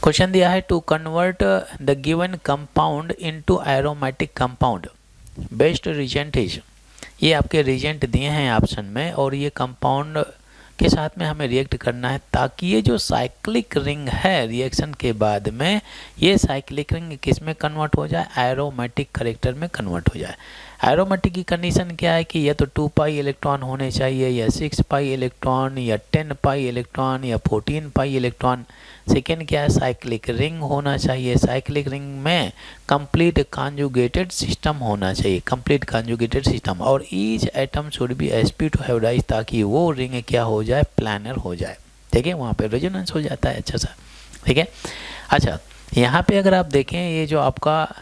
Question दिया है to convert the given compound into aromatic compound best reagent is. ये आपके रिजेंट दिए हैं ऑप्शन में और ये कंपाउंड के साथ में हमें रिएक्ट करना है ताकि ये जो साइक्लिक रिंग है रिएक्शन के बाद में ये साइक्लिक रिंग किस में कन्वर्ट हो जाए, एरोमेटिक करेक्टर में कन्वर्ट हो जाए। एरोमेटिक की कंडीशन क्या है कि या तो 2 पाई इलेक्ट्रॉन होने चाहिए या 6 पाई इलेक्ट्रॉन या 10 पाई इलेक्ट्रॉन या 14 पाई इलेक्ट्रॉन। सेकेंड क्या है, साइक्लिक रिंग होना चाहिए। साइक्लिक रिंग में कंप्लीट कॉन्जुगेटेड सिस्टम होना चाहिए, कंप्लीट कॉन्जुगेटेड सिस्टम, और each atom should be sp2 hybridise ताकि वो रिंग क्या हो जाए, प्लानर हो जाए। ठीक है, वहाँ पे रेजोनेंस हो जाता है अच्छा सा। ठीक है, अच्छा यहाँ पे अगर आप देखें ये जो आपका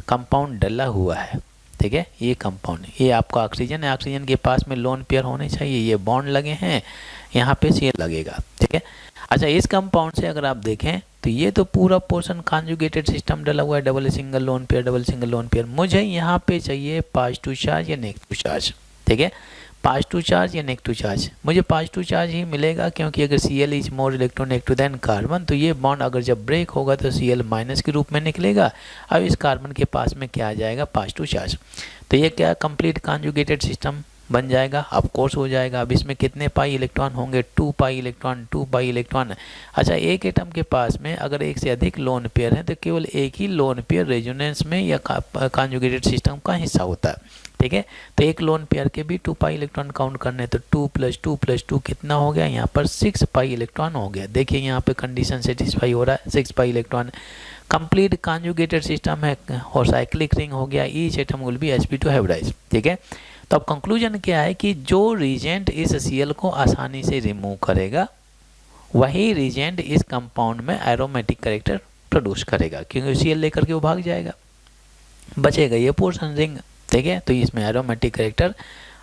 कंपाउंड डला हुआ है, ठीक है, ये कंपाउंड, ये आपका ऑक्सीजन है, ऑक्सीजन के पास में लोन पेयर होने चाहिए, ये बॉन्ड लगे हैं, यहाँ पे शेयर लगेगा। ठीक है, अच्छा इस कंपाउंड से अगर आप देखें तो ये तो पूरा पोर्शन कॉन्जुगेटेड सिस्टम डला हुआ है, double single lone pair, double single lone pair. मुझे यहाँ पे चाहिए पॉजिटिव चार्ज या नेगेटिव चार्ज। ठीक है, पॉजिटिव चार्ज या नेगेटिव चार्ज, मुझे पॉजिटिव चार्ज ही मिलेगा क्योंकि अगर Cl is more electronegative than carbon तो ये बॉन्ड अगर जब ब्रेक होगा तो Cl माइनस के रूप में निकलेगा। अब इस कार्बन के पास में क्या आ जाएगा, पॉजिटिव चार्ज। तो ये क्या कंप्लीट कॉन्जुगेटेड सिस्टम बन जाएगा, ऑफ कोर्स हो जाएगा। अब इसमें कितने पाई इलेक्ट्रॉन होंगे, 2 पाई इलेक्ट्रॉन, 2 पाई इलेक्ट्रॉन। अच्छा एक एटम के पास में अगर एक से अधिक लोन पेयर है तो केवल एक ही लोन पेयर रेजोनेंस में या कॉन्जुगेटेड सिस्टम का हिस्सा होता है। ठीक है, तो एक लोन पेयर के भी 2 पाई इलेक्ट्रॉन काउंट करने, तो 2 + 2 + 2 कितना हो गया, यहाँ पर 6 पाई इलेक्ट्रॉन हो गया। देखिए यहाँ पे कंडीशन सेटिस्फाई हो रहा है, 6 pi electron. Complete conjugated system है और साइक्लिक रिंग हो गया, each atom will be sp2 hybridise. ठीक है, तो अब कंक्लूजन क्या है कि जो रिजेंट इस Cl को आसानी से रिमूव करेगा वही रिजेंट इस कंपाउंड में एरोमेटिक करेक्टर प्रोड्यूस करेगा, क्योंकि Cl लेकर के वो भाग जाएगा, बचेगा ये पोर्शन रिंग। ठीक है, तो इसमें एरोमेटिक करेक्टर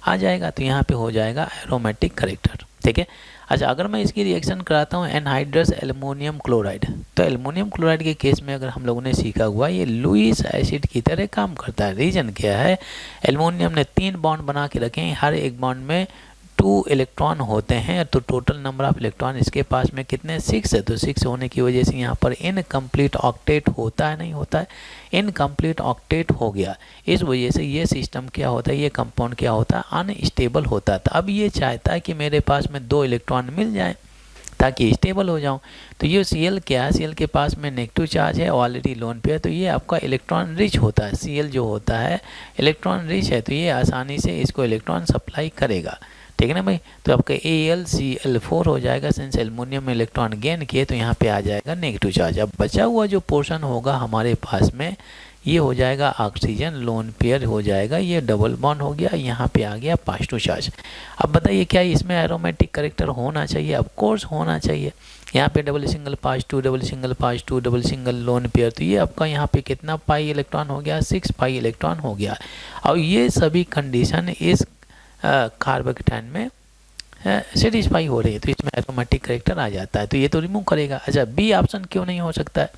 आ जाएगा, तो यहाँ पे हो जाएगा एरोमेटिक करेक्टर। ठीक है, अच्छा अगर मैं इसकी रिएक्शन कराता हूँ एनहाइड्रस एल्युमिनियम क्लोराइड, तो एल्युमिनियम क्लोराइड के केस में अगर हम लोगों ने सीखा हुआ ये लुईस एसिड की तरह काम करता है। रीजन क्या है, एल्युमिनियम ने 3 बॉन्ड बना के रखे हैं, हर एक बॉन्ड में 2 इलेक्ट्रॉन होते हैं, तो टोटल नंबर ऑफ इलेक्ट्रॉन इसके पास में कितने, 6 है। तो 6 होने की वजह से यहाँ पर इनकम्प्लीट ऑक्टेट होता है, नहीं होता है, इनकम्प्लीट ऑक्टेट हो गया। इस वजह से ये सिस्टम क्या होता है, ये कंपाउंड क्या होता है, अनस्टेबल होता है। तो अब ये चाहता है कि मेरे पास में 2 इलेक्ट्रॉन मिल जाए ताकि स्टेबल हो जाऊं। तो ये Cl क्या है, Cl के पास में नेगेटिव चार्ज है, ऑलरेडी लोन पे है, तो ये आपका इलेक्ट्रॉन रिच होता है। Cl जो होता है इलेक्ट्रॉन रिच है, तो ये आसानी से इसको इलेक्ट्रॉन सप्लाई करेगा। ठीक है ना भाई, तो आपका AlCl4 हो जाएगा, सिंस एल्युमिनियम में इलेक्ट्रॉन गेन किए तो यहाँ पे आ जाएगा नेगेटिव चार्ज। अब बचा हुआ जो पोर्शन होगा हमारे पास में ये हो जाएगा ऑक्सीजन लोन पेयर हो जाएगा, ये डबल बॉन्ड हो गया, यहाँ पे आ गया पॉजिटिव चार्ज। अब बताइए क्या इसमें एरोमेटिक करेक्टर होना चाहिए, ऑफ कोर्स होना चाहिए। यहाँ पे double single positive, double single positive, double single lone pair, तो ये आपका यहाँ पे कितना पाई इलेक्ट्रॉन हो गया, 6 पाई इलेक्ट्रॉन हो गया। और ये सभी कंडीशन इस कार्बोकेटायन में सेटिस्फाई हो रही है, तो इसमें एरोमेटिक करेक्टर आ जाता है, तो ये तो रिमूव करेगा। अच्छा बी ऑप्शन क्यों नहीं हो सकता है,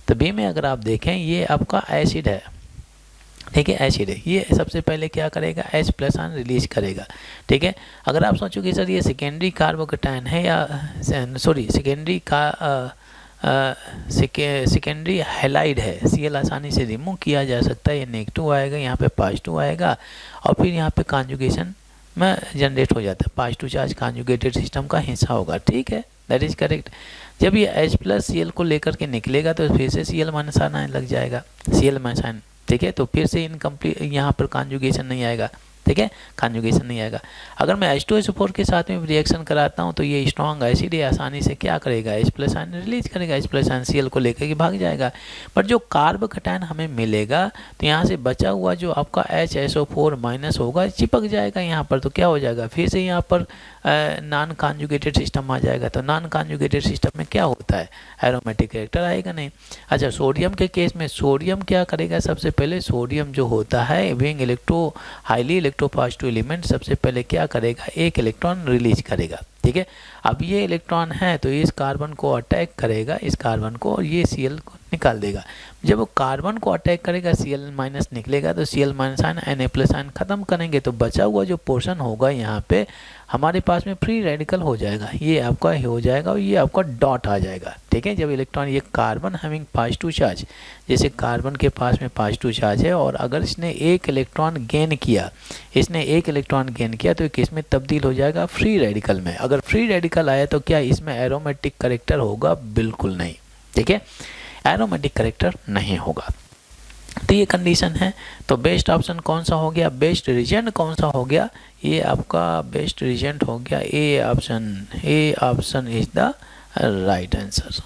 तो बी में अगर आप देखें ये आपका एसिड है, ठीक है, एसिड है, ये सबसे पहले क्या करेगा, H+ आयन रिलीज करेगा। ठीक है, अगर आप सोचोगे सर ये सेकेंडरी कार्बोकेटायन है या सॉरी सेकेंडरी हैलाइड है, Cl आसानी से रिमूव किया जा सकता है, ये नेगेटिव आएगा, यहाँ पे पॉजिटिव आएगा और फिर यहाँ पे कॉन्जुगेशन में जनरेट हो जाता है, पॉजिटिव चार्ज कॉन्जुगेटेड सिस्टम का हिस्सा होगा। ठीक है, दैट इज करेक्ट। जब ये H+ Cl को लेकर के निकलेगा तो फिर से Cl- आयन लग जाएगा, Cl- आयन। ठीक है, तो फिर से इनकम्प्लीट यहाँ पर कॉन्जुगेशन नहीं आएगा। ठीक है, कॉन्जुगेशन नहीं आएगा। अगर मैं H2SO4 के साथ में रिएक्शन कराता हूँ तो ये स्ट्रॉन्ग एसिड है, आसानी से क्या करेगा, H+ आयन रिलीज करेगा, H+ आयन Cl को लेकर के भाग जाएगा। बट जो कार्बोकेटायन हमें मिलेगा तो यहाँ से बचा हुआ जो आपका HSO4- होगा चिपक जाएगा यहाँ पर, तो क्या हो जाएगा, फिर से यहाँ पर नॉन कॉन्जुगेटेड सिस्टम आ जाएगा। तो नॉन कॉन्जुगेटेड सिस्टम में क्या होता है, एरोमेटिक करेक्टर आएगा नहीं। अच्छा सोडियम के केस में सोडियम क्या करेगा, सबसे पहले सोडियम जो होता है बीइंग हाईली इलेक्ट्रोपॉजिटिव एलिमेंट, सबसे पहले क्या करेगा, एक इलेक्ट्रॉन रिलीज करेगा। ठीक है। अब ये इलेक्ट्रॉन है तो इस कार्बन को अटैक करेगा, इस कार्बन को, और ये Cl को निकाल देगा। जब वो कार्बन को अटैक करेगा Cl माइनस निकलेगा तो Cl minus ion Na+ ion खत्म करेंगे तो बचा हुआ जो पोर्शन होगा यहाँ पे हमारे पास में फ्री रेडिकल हो जाएगा, ये आपका हो जाएगा और ये आपका डॉट आ जाएगा। ठीक है, जब इलेक्ट्रॉन, ये कार्बन हैविंग पॉजिटिव चार्ज, जैसे कार्बन के पास में पॉजिटिव चार्ज है और अगर इसने एक इलेक्ट्रॉन गेन किया, इसने एक इलेक्ट्रॉन गेन किया तो किस में तब्दील हो जाएगा, फ्री रेडिकल में। अगर फ्री रेडिकल आया तो क्या इसमें एरोमेटिक करेक्टर होगा, बिल्कुल नहीं। ठीक है, एरोमेटिक करेक्टर नहीं होगा। तो ये कंडीशन है। तो बेस्ट ऑप्शन कौन सा हो गया, बेस्ट रीजेंट कौन सा हो गया, ये आपका बेस्ट रीजेंट हो गया A option. A option is the right answer.